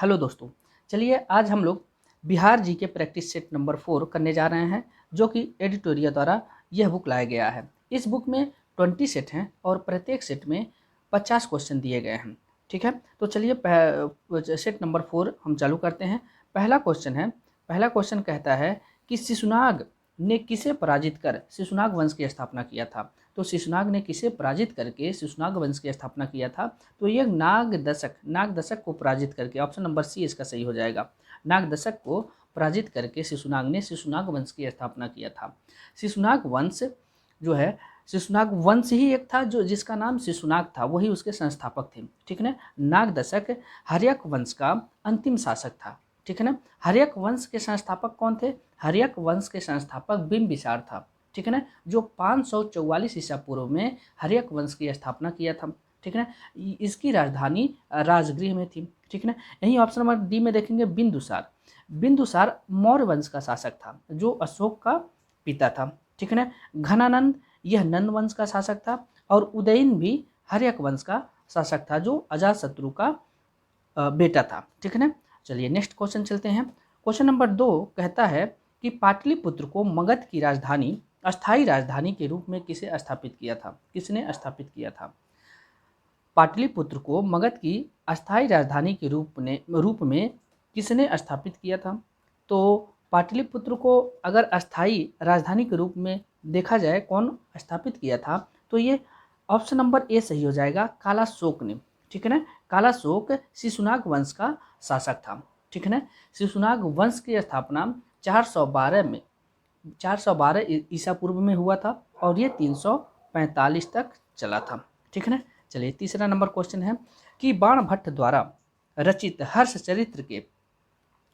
Hello दोस्तों, चलिए आज हम लोग बिहार जी के प्रैक्टिस सेट नंबर 4 करने जा रहे हैं, जो कि एडिटोरियल द्वारा यह बुक लाया गया है। इस बुक में 20 सेट हैं और प्रत्येक सेट में 50 क्वेश्चन दिए गए हैं। ठीक है, तो चलिए सेट नंबर 4 हम चालू करते हैं। पहला क्वेश्चन कहता है कि शिशुनाग ने किसे पराजित कर शिशुनाग वंश की स्थापना किया था। तो शिशुनाग ने किसे पराजित करके शिशुनाग वंश की स्थापना किया था। तो ये नागदशक को पराजित करके, ऑप्शन नंबर सी इसका सही हो जाएगा। नागदशक को पराजित करके शिशुनाग ने शिशुनाग वंश की स्थापना किया था। शिशुनाग वंश जो है, शिशुनाग वंश ही एक था जो जिसका नाम शिशुनाग था, वही उसके संस्थापक थे। ठीक है ना। नागदशक हर्यक वंश का अंतिम शासक था। ठीक है ना। हर्यक वंश के संस्थापक कौन थे? हर्यक वंश के संस्थापक बिंबिसार था। ठीक है ना, जो 544 ईसा पूर्व में हर्यक वंश की स्थापना किया था। ठीक है ना। इसकी राजधानी राजगृह में थी। ठीक है ना। यही ऑप्शन नंबर डी में देखेंगे बिंदुसार। बिंदुसार मौर्य वंश का शासक था, जो अशोक का पिता था। ठीक है ना। घनानंद यह नंद वंश का शासक था और उदयन भी हर्यक वंश का शासक था, जो अजातशत्रु का बेटा था। ठीक है ना। चलिए नेक्स्ट क्वेश्चन चलते हैं। क्वेश्चन नंबर 2 कहता है कि पाटलिपुत्र को मगध की राजधानी, अस्थायी राजधानी के रूप में किसने स्थापित किया था? पाटलिपुत्र को मगध की अस्थायी राजधानी के रूप में किसने स्थापित किया था? तो पाटलिपुत्र को अगर अस्थायी राजधानी के रूप में देखा जाए, कौन स्थापित किया था, तो ये ऑप्शन नंबर ए सही हो जाएगा, कालाशोक ने। ठीक है ना। कालाशोक शिशुनाग वंश का शासक था। ठीक है ना। शिशुनाग वंश की स्थापना 412 ईसा पूर्व में हुआ था और ये 345 तक चला था। ठीक है ना। चलिए तीसरा नंबर क्वेश्चन है कि बाणभट्ट द्वारा रचित हर्ष चरित्र के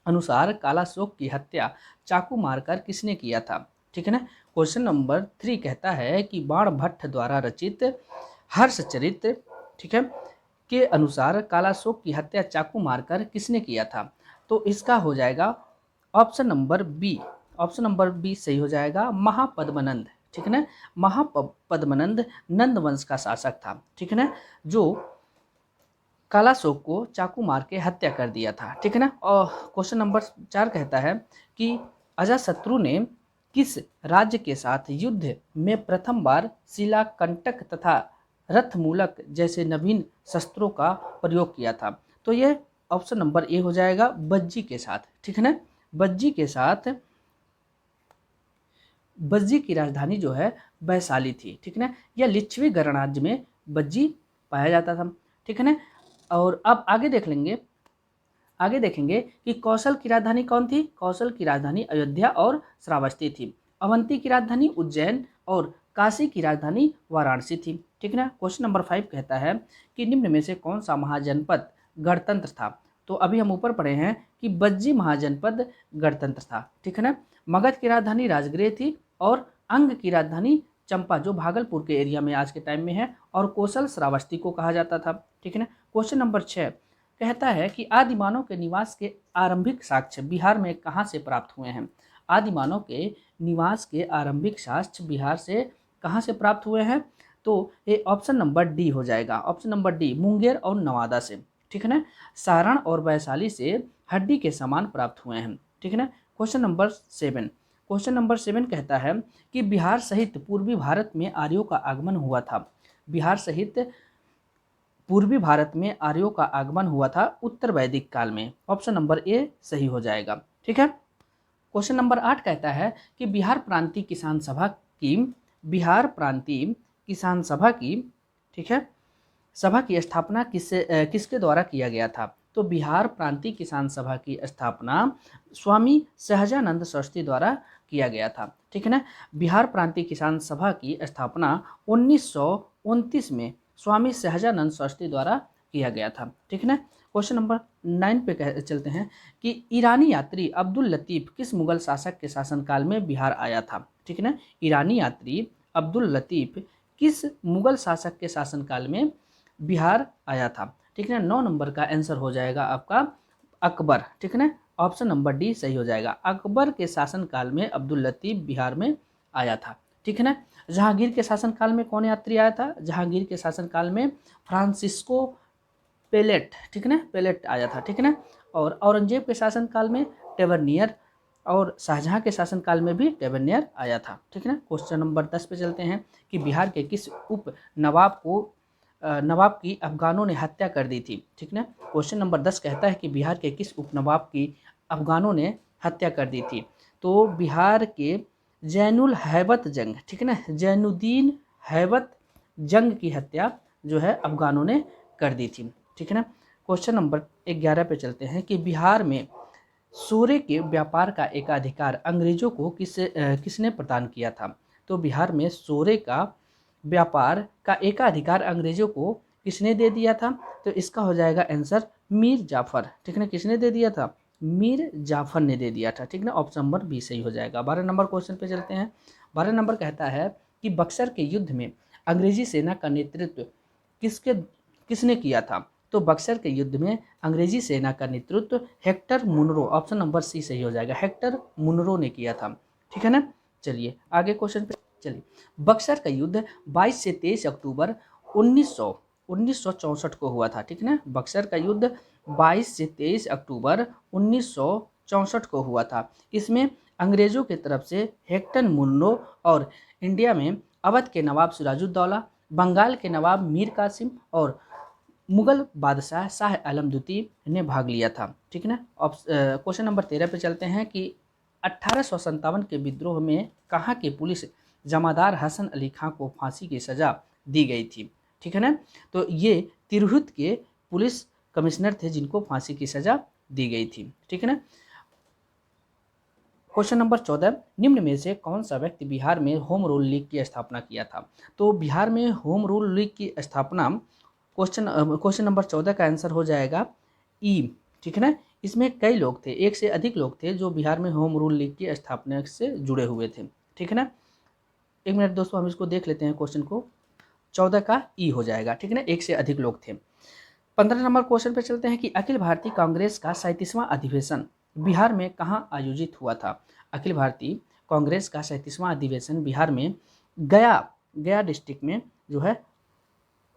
अनुसार कालाशोक की हत्या चाकू मारकर किसने किया था? ठीक है ना। क्वेश्चन नंबर 3 कहता है कि बाणभट्ट द्वारा रचित हर्ष चरित्र, ठीक है, के अनुसार कालाशोक की हत्या चाकू मारकर किसने किया था? तो इसका हो जाएगा option number B. Option number B सही हो जाएगा, महापद्मनंद। ठीक है ना। महापद्मनंद नंद वंश का शासक था। ठीक है ना, जो कालाशोक को चाकू मार के हत्या कर दिया था। ठीक है ना। और क्वेश्चन नंबर 4 कहता है कि अजातशत्रु ने किस राज्य के साथ युद्ध में प्रथम बार शिलाकंटक तथा रथमूलक जैसे नवीन शस्त्रों का प्रयोग किया था? तो ये ऑप्शन नंबर ए हो जाएगा, बज्जी के साथ। ठीक है ना। बज्जी के साथ, बज्जी की राजधानी जो है वैशाली थी। ठीक है ना। यह लिच्छवी गणराज्य में बज्जी पाया जाता था। ठीक है ना। और अब आगे देखेंगे कि कौशल की राजधानी कौन थी? कौशल की राजधानी अयोध्या और श्रावस्ती थी। अवंती की राजधानी उज्जैन और काशी की राजधानी वाराणसी थी। ठीक है ना। क्वेश्चन नंबर 5 कहता है कि निम्न में से कौन सा महाजनपद गणतंत्र था? तो अभी हम ऊपर पढ़े हैं कि बज्जी महाजनपद गणतंत्र था। ठीक है ना। मगध की राजधानी राजगृह थी और अंग की राजधानी चंपा, जो भागलपुर के एरिया में आज के टाइम में है, और कौशल श्रावस्ती को कहा जाता था। ठीक है ना। क्वेश्चन नंबर 6 कहता है कि आदिमानव के निवास के आरंभिक साक्ष्य बिहार में कहाँ से प्राप्त हुए हैं? आदिमानव के निवास के आरंभिक साक्ष्य बिहार से कहाँ से प्राप्त हुए हैं? तो ये ऑप्शन नंबर डी हो जाएगा। ऑप्शन नंबर डी, मुंगेर और नवादा से। ठीक है ना। सारण और वैशाली से हड्डी के समान प्राप्त हुए हैं। ठीक है ना। क्वेश्चन नंबर 7 कहता है कि बिहार सहित पूर्वी भारत में आर्यों का आगमन हुआ था। बिहार सहित पूर्वी भारत में आर्यों का आगमन हुआ था उत्तर वैदिक काल में। ऑप्शन नंबर ए सही हो जाएगा। ठीक है। क्वेश्चन नंबर 8 कहता है कि बिहार प्रांतीय किसान सभा की, ठीक है, सभा की स्थापना किसके द्वारा किया गया था? तो बिहार प्रांतीय किसान सभा की स्थापना स्वामी सहजानंद सरस्वती द्वारा किया गया था। ठीक है ना। बिहार प्रांतीय किसान सभा की स्थापना 1929 में स्वामी सहजानंद सरस्वती द्वारा किया गया था। ठीक है ना। क्वेश्चन नंबर 9 पे चलते हैं कि ईरानी यात्री अब्दुल लतीफ़ किस मुगल शासक के शासनकाल में बिहार आया था? ठीक है ना। ईरानी यात्री अब्दुल लतीफ़ किस मुगल शासक के शासनकाल में बिहार आया था? ठीक है ना। 9 नंबर का आंसर हो जाएगा आपका अकबर। ठीक है ना। ऑप्शन नंबर डी सही हो जाएगा। अकबर के शासनकाल में अब्दुल लतीफ़ बिहार में आया था। ठीक है ना। जहांगीर के शासनकाल में कौन यात्री आया था? जहांगीर के शासनकाल में फ्रांसिस्को पेलेट, ठीक है ना, पेलेट आया था, ठीक है ना। और औरंगजेब के शासनकाल में टेबरनियर और शाहजहां के शासनकाल में भी टेबरनियर आया था, ठीक है ना। क्वेश्चन नंबर 10 पे चलते हैं कि बिहार के किस उप नवाब को नवाब की अफगानों ने हत्या कर दी थी, ठीक ना। क्वेश्चन नंबर 10 कहता है कि बिहार के किस उप नवाब की अफगानों ने हत्या कर दी थी। तो बिहार के जैनुल हैबत जंग, ठीक है ना, जैनुद्दीन हैबत जंग की हत्या जो है अफगानों ने कर दी थी, ठीक है ना। क्वेश्चन नंबर 11 पे चलते हैं कि बिहार में सोरे के व्यापार का एकाधिकार अंग्रेजों को किसने प्रदान किया था। तो बिहार में सोरे का व्यापार का एकाधिकार अंग्रेजों को किसने दे दिया था। तो इसका हो जाएगा आंसर मीर जाफर, ठीक है, किसने दे दिया था, मीर जाफर ने दे दिया था, ठीक ना। ऑप्शन नंबर बी सही हो जाएगा। 12 नंबर क्वेश्चन पे चलते हैं। 12 नंबर कहता है कि बक्सर के युद्ध में अंग्रेजी सेना का नेतृत्व किसने किया था। तो बक्सर के युद्ध में अंग्रेजी सेना का नेतृत्व Hector Munro, option number C सही हो जाएगा, हेक्टर मुनरो ने किया था, ठीक है ना। चलिए आगे क्वेश्चन पे चलिए। बक्सर का युद्ध 22 से 23 अक्टूबर 1964 को हुआ था, ठीक है ना। बक्सर का युद्ध 22 से 23 अक्टूबर 1964 को हुआ था। इसमें अंग्रेजों की तरफ से हेक्टर मुनरो और इंडिया में अवध के नवाब सिराजुद्दौला, बंगाल के नवाब मीर कासिम और मुगल बादशाह शाह आलम द्वितीय ने भाग लिया था, ठीक है ना। क्वेश्चन नंबर 13 पे चलते हैं कि 1857 के विद्रोह में कहाँ के पुलिस जमादार हसन अली खां को फांसी की सजा दी गई थी, ठीक है ना। तो ये तिरहुत के पुलिस कमिश्नर थे जिनको फांसी की सजा दी गई थी, ठीक है ना। क्वेश्चन नंबर 14, निम्न में से कौन सा व्यक्ति बिहार में होम रूल लीग की स्थापना किया था। तो बिहार में होम रूल लीग की स्थापना क्वेश्चन नंबर 14 का आंसर हो जाएगा ई, ठीक है ना। इसमें कई लोग थे, एक से अधिक लोग थे जो बिहार में होम रूल लीग की स्थापना से जुड़े हुए थे, ठीक है ना। एक मिनट दोस्तों हम इसको देख लेते हैं, क्वेश्चन को 14 का ई हो जाएगा, ठीक है ना, एक से अधिक लोग थे। 15 नंबर क्वेश्चन पे चलते हैं कि अखिल भारतीय कांग्रेस का 37वां अधिवेशन बिहार में कहाँ आयोजित हुआ था। अखिल भारतीय कांग्रेस का 37वां अधिवेशन बिहार में गया डिस्ट्रिक्ट में जो है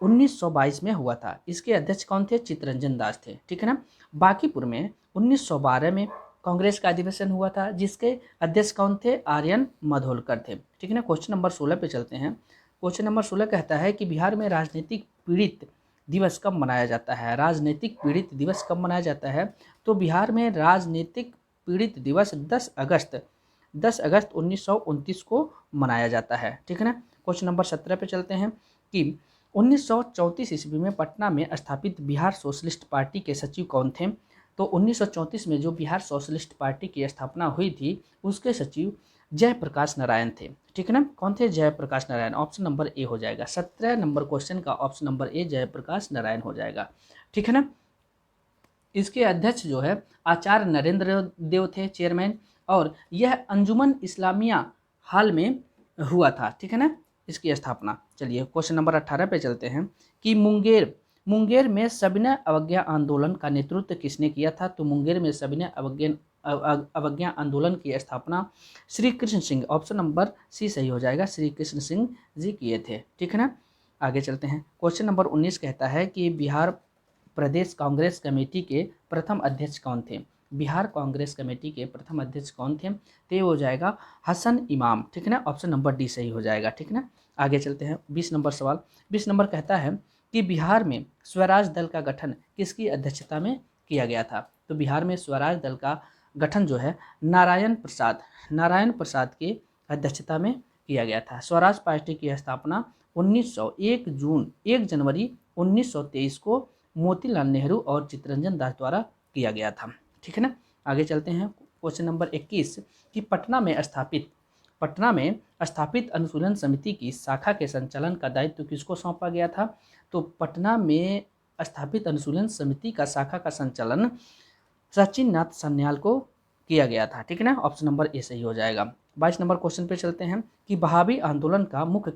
1922 में हुआ था। इसके अध्यक्ष कौन थे, चित्तरंजन दास थे, ठीक है ना। बांकीपुर में 1912 में कांग्रेस का अधिवेशन हुआ था जिसके अध्यक्ष कौन थे, आर्यन मधोलकर थे, ठीक है ना। क्वेश्चन नंबर 16 पे चलते हैं। क्वेश्चन नंबर 16 कहता है कि बिहार में राजनीतिक पीड़ित दिवस कब मनाया जाता है। राजनीतिक पीड़ित दिवस कब मनाया जाता है। तो बिहार में राजनीतिक पीड़ित दिवस 10 अगस्त 1929 को मनाया जाता है, ठीक है ना। क्वेश्चन नंबर 17 पे चलते हैं कि 1934 ईस्वी में पटना में स्थापित बिहार सोशलिस्ट पार्टी के सचिव कौन थे। तो 1934 में जो बिहार सोशलिस्ट पार्टी की स्थापना हुई थी उसके सचिव जयप्रकाश नारायण थे, ठीक है ना। कौन थे, Jayaprakash Narayan, option number A हो जाएगा। 17 नंबर क्वेश्चन का option number A Jayaprakash Narayan हो जाएगा, ठीक है ना। इसके अध्यक्ष जो है आचार्य नरेंद्र देव थे, चेयरमैन, और यह अंजुमन इस्लामिया हाल में हुआ था, ठीक है ना, इसकी स्थापना। चलिए क्वेश्चन नंबर 18 पे चलते हैं कि मुंगेर में सविनय अवज्ञा आंदोलन का नेतृत्व किसने किया था। तो मुंगेर में सविनय अवज्ञा आंदोलन की स्थापना Shri Krishna Singh, option number C सही हो जाएगा, श्री कृष्ण सिंह जी किए थे, ठीक है ना। आगे चलते हैं। क्वेश्चन नंबर 19 कहता है कि बिहार प्रदेश कांग्रेस कमेटी के प्रथम अध्यक्ष कौन थे। बिहार कांग्रेस कमेटी के प्रथम अध्यक्ष कौन थे, तो ये हो जाएगा हसन इमाम, ठीक है ना। ऑप्शन नंबर डी सही हो जाएगा, ठीक है ना। आगे चलते हैं। 20 नंबर सवाल। 20 नंबर कहता है कि बिहार में स्वराज दल का गठन किसकी अध्यक्षता में किया गया था। तो बिहार में स्वराज दल का गठन जो है नारायण प्रसाद की अध्यक्षता में किया गया था। स्वराज पार्टी की स्थापना 1 जनवरी 1923 को मोतीलाल नेहरू और चित्तरंजन दास द्वारा किया गया था, ठीक है ना। आगे चलते हैं। क्वेश्चन नंबर 21 कि पटना में स्थापित अनुशीलन समिति की शाखा के संचालन का दायित्व किसको सौंपा गया था। तो पटना में स्थापित अनुशीलन समिति का शाखा का संचालन सचिन नाथ सन्याल को किया गया था, ठीक है ना। ऑप्शन नंबर ए सही हो जाएगा। 22 नंबर क्वेश्चन पे चलते हैं कि बहावी आंदोलन का मुख्य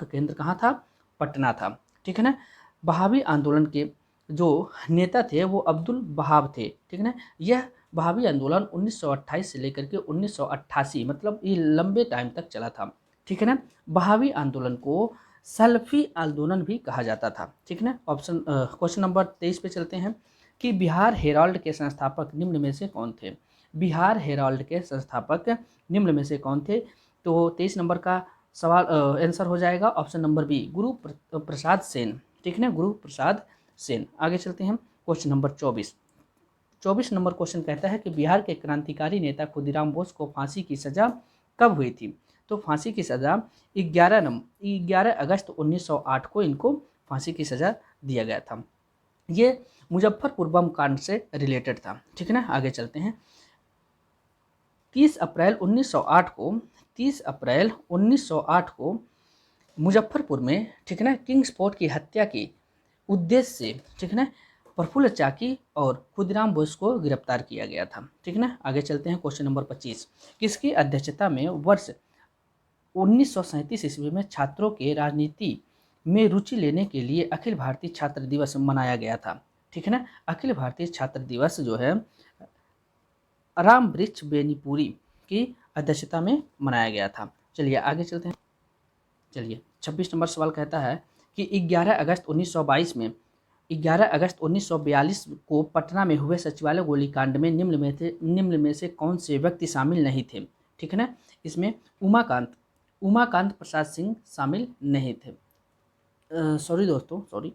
केंद्र कहाँ था, पटना था, ठीक है ना। बहावी आंदोलन के जो नेता थे वो अब्दुल बहाव थे, ठीक है ना। यह बहावी आंदोलन 1928 से लेकर के 1988 मतलब ये लंबे टाइम तक चला था, ठीक है ना। बहावी आंदोलन को सल्फी आंदोलन भी कहा जाता था। ठीक है, ऑप्शन क्वेश्चन नंबर 23 पे चलते हैं कि बिहार हेराल्ड के संस्थापक निम्न में से कौन थे। बिहार हेराल्ड के संस्थापक निम्न में से कौन थे। तो 23 नंबर का सवाल आंसर हो जाएगा option number B, Guru Prasad Sen. ठीक है, गुरु प्रसाद सेन। आगे चलते हैं क्वेश्चन नंबर 24 नंबर क्वेश्चन कहता है कि बिहार के क्रांतिकारी नेता खुदीराम बोस को फांसी की सजा कब हुई थी। तो फांसी की सजा 11 अगस्त 1908 को इनको फांसी की सजा दिया गया था। ये मुजफ्फरपुर बम कांड से रिलेटेड था। ठीक है ना, आगे चलते हैं। 30 अप्रैल 1908 को मुजफ्फरपुर में, ठीक है ना, किंग्स फोर्ट की हत्या के उद्देश्य से, ठीक है ना, प्रफुल्ल चाकी और खुदीराम बोस को गिरफ्तार किया गया था। ठीक है ना, आगे चलते हैं क्वेश्चन नंबर 25। किसकी अध्यक्षता में वर्ष 1937 ईस्वी में छात्रों के राजनीति में रुचि लेने के लिए अखिल भारतीय छात्र दिवस मनाया गया था। ठीक है ना, अखिल भारतीय छात्र दिवस जो है राम वृक्ष बेनीपुरी की अध्यक्षता में मनाया गया था। चलिए आगे चलते हैं। चलिए 26 नंबर सवाल कहता है कि 11 अगस्त 1942 को पटना में हुए सचिवालय गोलीकांड में निम्न में से कौन से व्यक्ति शामिल नहीं थे। ठीक है ना, इसमें उमाकांत प्रसाद सिंह शामिल नहीं थे। सॉरी दोस्तों, सॉरी,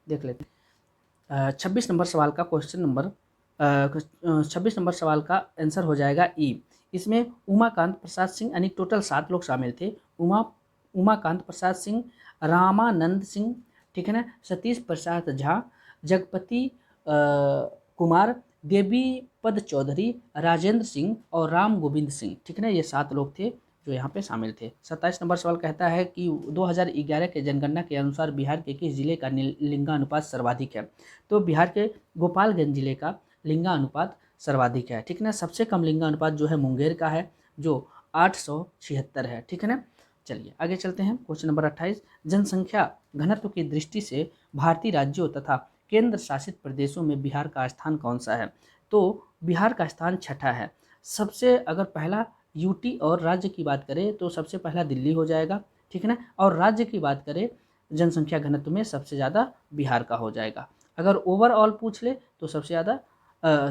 देख लेते हैं। 26 नंबर सवाल का क्वेश्चन नंबर 26 नंबर सवाल का आंसर हो जाएगा ई। इसमें उमाकांत प्रसाद सिंह यानी टोटल 7 लोग शामिल थे। उमाकांत प्रसाद सिंह, रामानंद सिंह, ठीक है ना, सतीश प्रसाद झा, जगपति कुमार, देवी पद चौधरी, राजेंद्र सिंह और राम गोविंद सिंह। ठीक है ना, ये 7 लोग थे जो यहाँ पे शामिल थे। 27 नंबर सवाल कहता है कि 2011 के जनगणना के अनुसार बिहार के किस जिले का लिंगानुपात सर्वाधिक है। तो बिहार के गोपालगंज जिले का लिंगानुपात सर्वाधिक है। ठीक है ना, सबसे कम लिंगानुपात जो है मुंगेर का है जो 876 है। ठीक है ना, चलिए आगे चलते हैं। क्वेश्चन नंबर 28, जनसंख्या घनत्व की दृष्टि से भारतीय राज्यों तथा केंद्र शासित प्रदेशों में बिहार का स्थान कौन सा है। तो बिहार का स्थान 6ठा है। सबसे अगर पहला यूटी और राज्य की बात करें तो सबसे पहला दिल्ली हो जाएगा। ठीक है ना, और राज्य की बात करें जनसंख्या घनत्व में सबसे ज़्यादा बिहार का हो जाएगा। अगर ओवरऑल पूछ ले तो सबसे ज़्यादा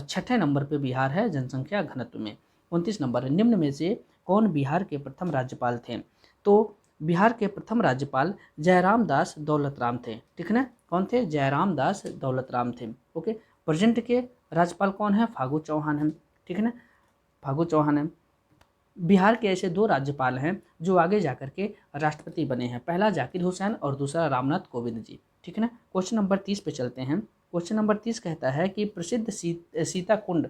6ठे नंबर पे बिहार है जनसंख्या घनत्व में। 29 नंबर, निम्न में से कौन बिहार के प्रथम राज्यपाल थे। तो बिहार के प्रथम राज्यपाल जयराम दास दौलत राम थे। ठीक है ना, कौन थे, जयराम दास दौलत राम थे। ओके, प्रेजेंट के राज्यपाल कौन है, फागू चौहान है। ठीक है ना, फागू चौहान है। बिहार के ऐसे 2 राज्यपाल हैं जो आगे जाकर के राष्ट्रपति बने हैं, पहला जाकिर हुसैन और दूसरा रामनाथ कोविंद जी। ठीक है ना, क्वेश्चन नंबर 30 पे चलते हैं। क्वेश्चन नंबर 30 कहता है कि प्रसिद्ध सीता कुंड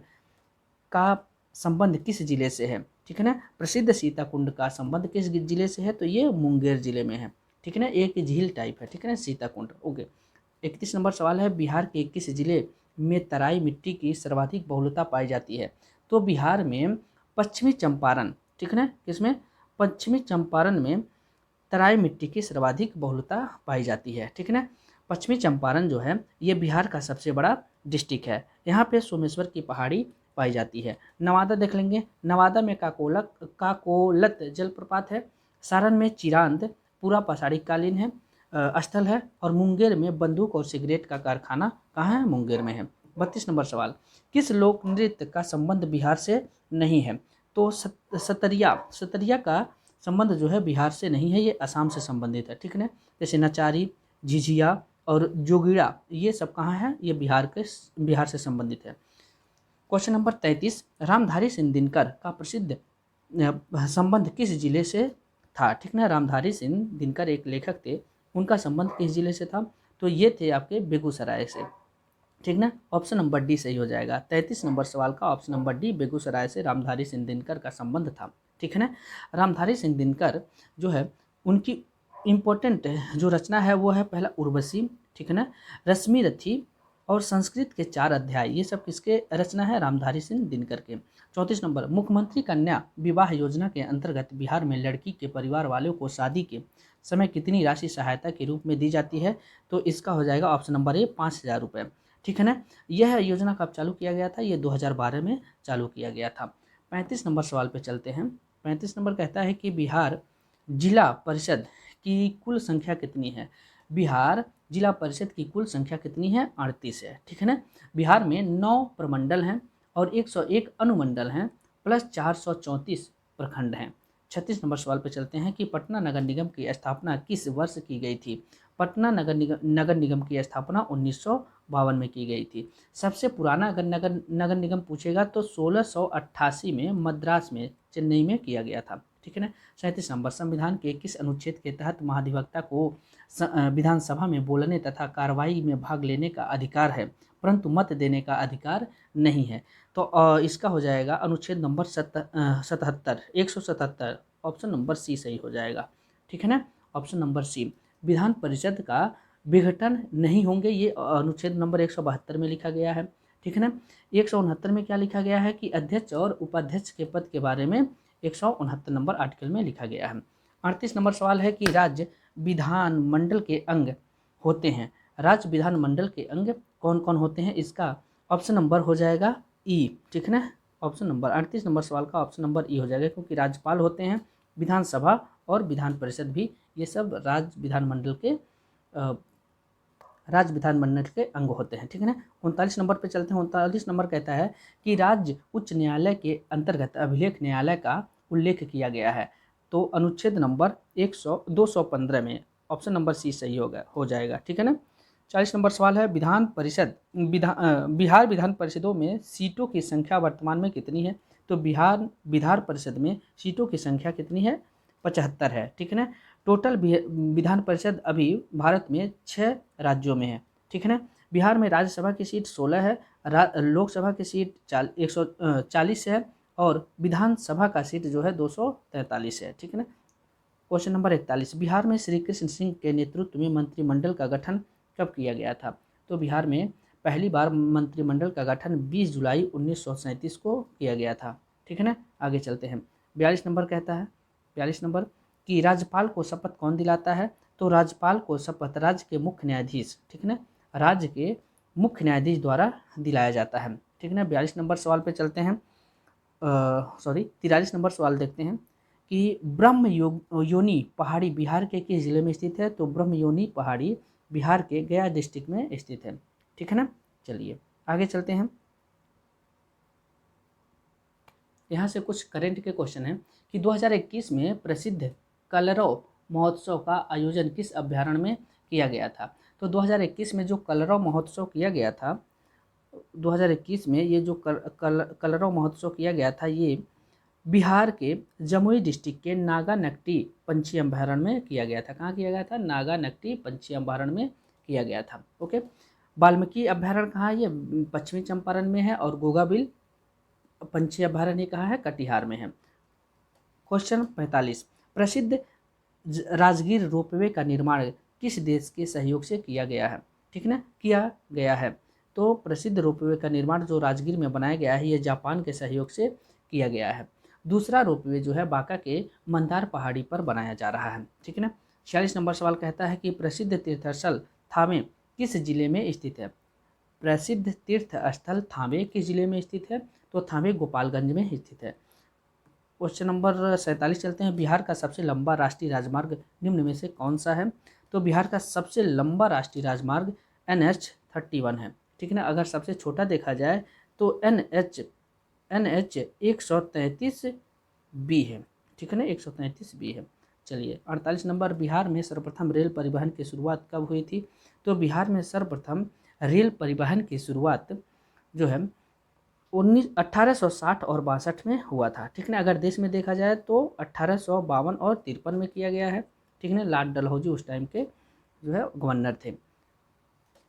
का संबंध किस जिले से है। ठीक है ना, प्रसिद्ध सीता कुंड का संबंध किस जिले से है, तो ये मुंगेर जिले में है। ठीक है ना, एक झील टाइप है। ठीक है ना, सीता कुंड। ओके, 31 नंबर सवाल है, बिहार के किस जिले में तराई मिट्टी की सर्वाधिक बहुलता पाई जाती है। तो बिहार में पश्चिमी चंपारण, ठीक है ना, किसमें, पश्चिमी चंपारण में तराई मिट्टी की सर्वाधिक बहुलता पाई जाती है। ठीक है ना, पश्चिमी चंपारण जो है ये बिहार का सबसे बड़ा डिस्ट्रिक्ट है। यहाँ पे सोमेश्वर की पहाड़ी पाई जाती है। नवादा देख लेंगे, नवादा में काकोलत जलप्रपात है। सारण में चिरांद पूरा पसाड़ी कालीन है स्थल है। और मुंगेर में बंदूक और सिगरेट का कारखाना कहाँ है, मुंगेर में है। 32 नंबर सवाल, किस लोक नृत्य का संबंध बिहार से नहीं है। तो सतरिया का संबंध जो है बिहार से नहीं है, ये असम से संबंधित है। ठीक है ना, जैसे नचारी, झिझिया और जोगिड़ा ये सब कहाँ है, ये बिहार से संबंधित है। क्वेश्चन नंबर 33, रामधारी सिंह दिनकर का प्रसिद्ध संबंध किस जिले से था। ठीक ना, रामधारी सिंह दिनकर एक लेखक थे, उनका संबंध किस जिले से था, तो ये थे आपके बेगूसराय से। ठीक ना, ऑप्शन नंबर डी सही हो जाएगा। 33 नंबर सवाल का ऑप्शन नंबर डी, बेगूसराय से रामधारी सिंह दिनकर का संबंध था। ठीक है ना, रामधारी सिंह दिनकर जो है उनकी इम्पोर्टेंट जो रचना है वो है पहला उर्वशी, ठीक है ना, रश्मि रथी और संस्कृत के 4 अध्याय, ये सब किसके रचना है, रामधारी सिंह दिनकर के। 34 नंबर, मुख्यमंत्री कन्या विवाह योजना के अंतर्गत बिहार में लड़की के परिवार वालों को शादी के समय कितनी राशि सहायता के रूप में दी जाती है, तो इसका हो जाएगा ऑप्शन नंबर ए 5,000 रुपये। ठीक है ना, यह योजना कब चालू किया गया था, ये 2012 में चालू किया गया था। 35 नंबर सवाल पे चलते हैं। 35 नंबर कहता है कि बिहार जिला परिषद की कुल संख्या कितनी है? बिहार जिला परिषद की कुल संख्या कितनी है? 38 है, ठीक है ना। बिहार में 9 प्रमंडल हैं और 101 अनुमंडल हैं प्लस 434 प्रखंड हैं। 36 नंबर सवाल पे चलते हैं कि पटना नगर निगम की स्थापना किस वर्ष की गई थी? पटना नगर निगम की स्थापना 1952 में की गई थी। सबसे पुराना अगर नगर निगम पूछेगा तो 1688 में मद्रास में, चेन्नई में किया गया था, ठीक है ना। 37 नंबर, संविधान के किस अनुच्छेद के तहत महाधिवक्ता को विधानसभा में बोलने तथा कार्रवाई में भाग लेने का अधिकार है परंतु मत देने का अधिकार नहीं है? तो इसका हो जाएगा अनुच्छेद नंबर 77, 177। ऑप्शन नंबर सी सही हो जाएगा, ठीक है ना। ऑप्शन नंबर सी, विधान परिषद का विघटन नहीं होंगे, ये अनुच्छेद नंबर 172 में लिखा गया है, ठीक है ना। 169 में क्या लिखा गया है कि अध्यक्ष और उपाध्यक्ष के पद के बारे में 169 नंबर आर्टिकल में लिखा गया है। 38 नंबर सवाल है कि राज्य विधानमंडल के अंग होते हैं। राज्य विधानमंडल के अंग कौन कौन होते हैं? इसका ऑप्शन नंबर हो जाएगा ई, ठीक है ना। ऑप्शन नंबर 38 नंबर सवाल का ऑप्शन नंबर ई हो जाएगा, क्योंकि राज्यपाल होते हैं, विधानसभा और विधान परिषद भी, ये सब राज्य विधानमंडल के अंग होते हैं, ठीक है ना। 39 नंबर पे चलते हैं। 39 नंबर कहता है कि राज्य उच्च न्यायालय के अंतर्गत अभिलेख न्यायालय का उल्लेख किया गया है, तो अनुच्छेद नंबर 215 में। ऑप्शन नंबर सी सही हो जाएगा, ठीक है ना। 40 नंबर सवाल है बिहार विधान परिषदों में सीटों की संख्या वर्तमान में कितनी है? तो बिहार विधान परिषद में सीटों की संख्या कितनी है? 75 है, ठीक है ना। टोटल विधान परिषद अभी भारत में 6 राज्यों में है, ठीक है ना। बिहार में राज्यसभा की सीट 16 है, लोकसभा की सीट 140 है और विधानसभा का सीट जो है 243 है, ठीक है ना। क्वेश्चन नंबर 41, बिहार में श्री कृष्ण सिंह के नेतृत्व में मंत्रिमंडल का गठन कब किया गया था? तो बिहार में पहली बार मंत्रिमंडल का गठन 20 जुलाई 1937 को किया गया था, ठीक है ना। आगे चलते हैं। 42 नंबर कहता है, 42 नंबर कि राज्यपाल को शपथ कौन दिलाता है? तो राज्यपाल को शपथ राज्य के मुख्य न्यायाधीश, ठीक है ना, राज्य के मुख्य न्यायाधीश द्वारा दिलाया जाता है, ठीक है ना। 42 नंबर सवाल पे चलते हैं। 43 नंबर सवाल देखते हैं कि ब्रह्म योनी पहाड़ी बिहार के किस जिले में स्थित है? तो ब्रह्म योनी पहाड़ी बिहार के गया डिस्ट्रिक्ट में स्थित है, ठीक है ना। चलिए आगे चलते हैं। यहाँ से कुछ करेंट के क्वेश्चन हैं कि 2021 में प्रसिद्ध कलरव महोत्सव का आयोजन किस अभ्यारण्य में किया गया था? तो 2021 में जो कलरव महोत्सव किया गया था, 2021 में ये जो कलरव महोत्सव किया गया था, ये बिहार के जमुई डिस्ट्रिक्ट के नागानकटी पंछी अभ्यारण्य में किया गया था। कहाँ किया गया था? नागानकटी पंछी अभ्यारण्य में किया गया था, ओके। वाल्मीकि अभ्यारण्य कहाँ है? ये पश्चिमी चंपारण में है और गोगाबिल पंछी अभ्यारण्य कहाँ है? कटिहार में है। क्वेश्चन 45, प्रसिद्ध राजगीर रोपवे का निर्माण किस देश के सहयोग से किया गया है? ठीक है ना, किया गया है। तो प्रसिद्ध रोपवे का निर्माण जो राजगीर में बनाया गया है, ये जापान के सहयोग से किया गया है। दूसरा रोपवे जो है बांका के मंदार पहाड़ी पर बनाया जा रहा है, ठीक है ना। 46 नंबर सवाल कहता है कि प्रसिद्ध तीर्थस्थल थावे किस जिले में स्थित है? प्रसिद्ध तीर्थ स्थल थावे किस जिले में स्थित है? तो थावे गोपालगंज में स्थित है। क्वेश्चन नंबर 47 चलते हैं। बिहार का सबसे लंबा राष्ट्रीय राजमार्ग निम्न में से कौन सा है? तो बिहार का सबसे लंबा राष्ट्रीय राजमार्ग NH-31 है, ठीक है ना। अगर सबसे छोटा देखा जाए तो NH 133B है, ठीक है ना, 133B है। चलिए 48 नंबर, बिहार में सर्वप्रथम रेल परिवहन की शुरुआत कब हुई थी? तो बिहार में सर्वप्रथम रेल परिवहन की शुरुआत जो है 1860 और 62 में हुआ था, ठीक है ना। अगर देश में देखा जाए तो 1852 और 53 में किया गया है, ठीक है ना। लॉर्ड डलहौजी उस टाइम के जो है गवर्नर थे।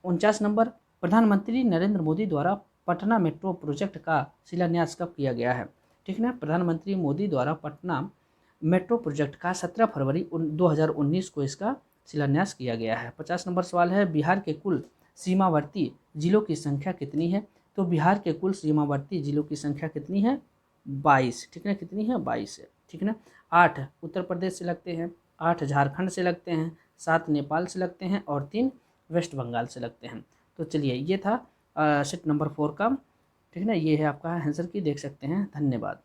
49 नंबर, प्रधानमंत्री नरेंद्र मोदी द्वारा पटना मेट्रो प्रोजेक्ट का शिलान्यास कब किया गया है? ठीक है ना, प्रधानमंत्री मोदी द्वारा पटना मेट्रो प्रोजेक्ट का 17 फरवरी 2019 को इसका शिलान्यास किया गया है। 50 नंबर सवाल है, बिहार के कुल सीमावर्ती जिलों की संख्या कितनी है? तो बिहार के कुल सीमावर्ती जिलों की संख्या कितनी है? 22, ठीक है, कितनी है? 22 है, ठीक है ना। 8 उत्तर प्रदेश से लगते हैं, 8 झारखंड से लगते हैं, 7 नेपाल से लगते हैं और 3 वेस्ट बंगाल से लगते हैं। तो चलिए ये था सेट नंबर 4 का, ठीक है ना। ये है आपका आंसर की, देख सकते हैं। धन्यवाद।